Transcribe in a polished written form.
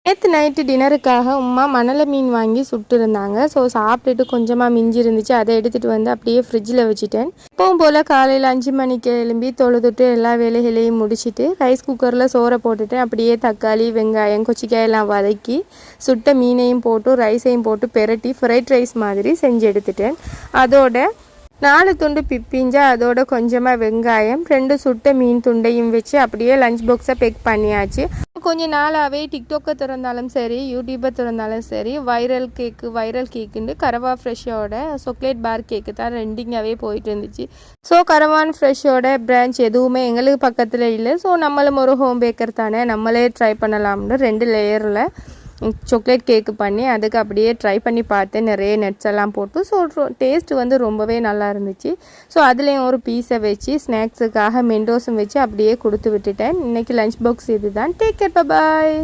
நேற்று நைட்டு டின்னருக்காக உமா மணலை மீன் வாங்கி சுட்டுருந்தாங்க. ஸோ சாப்பிட்டுட்டு கொஞ்சமாக மிஞ்சி இருந்துச்சு, அதை எடுத்துகிட்டு வந்து அப்படியே ஃப்ரிட்ஜில் வச்சுட்டேன். எப்பவும் போல் காலையில் 5 மணிக்கு எழும்பி தொழுதுட்டு எல்லா வேலைகளையும் முடிச்சுட்டு ரைஸ் குக்கரில் சோறை போட்டுட்டேன். அப்படியே தக்காளி வெங்காயம் கொச்சிக்காயெல்லாம் வதக்கி சுட்ட மீனையும் போட்டு ரைஸையும் போட்டு பெரட்டி ஃப்ரைட் ரைஸ் மாதிரி செஞ்சு எடுத்துட்டேன். அதோட 4 துண்டு பிப்பிஞ்சா அதோட கொஞ்சமாக வெங்காயம் 2 சுட்ட மீன் துண்டையும் வச்சு அப்படியே லஞ்ச் பாக்ஸை பேக் பண்ணியாச்சு. கொஞ்சம் நாளாகவே டிக்டாக்கை திறந்தாலும் சரி யூடியூப்பை திறந்தாலும் சரி வைரல் கேக்குன்னு கரவா ஃப்ரெஷ்ஷோட சாக்லேட் பார் கேக்கு தான் ரெண்டிங்காகவே போயிட்டு இருந்துச்சு. ஸோ கரவான் ஃப்ரெஷ்ஷோட பிரான்ச் எதுவுமே எங்களுக்கு பக்கத்தில் இல்லை. ஸோ நம்மளும் ஒரு ஹோம் பேக்கர் தானே, நம்மளே ட்ரை பண்ணலாம்னு 2 லேயரில் சாக்லேட் கேக்கு பண்ணி அதுக்கு அப்படியே ட்ரை பண்ணி பார்த்தேன். நிறைய நட்ஸ் எல்லாம் போட்டு. ஸோ டேஸ்ட் வந்து ரொம்பவே நல்லா இருந்துச்சு. ஸோ அதுலேயும் ஒரு பீஸை வச்சு ஸ்நாக்ஸுக்காக மெண்டோஸும் வச்சு அப்படியே கொடுத்து விட்டுட்டேன். இன்றைக்கி லஞ்ச் பாக்ஸ் இது தான். டேக் கேர், பாய்.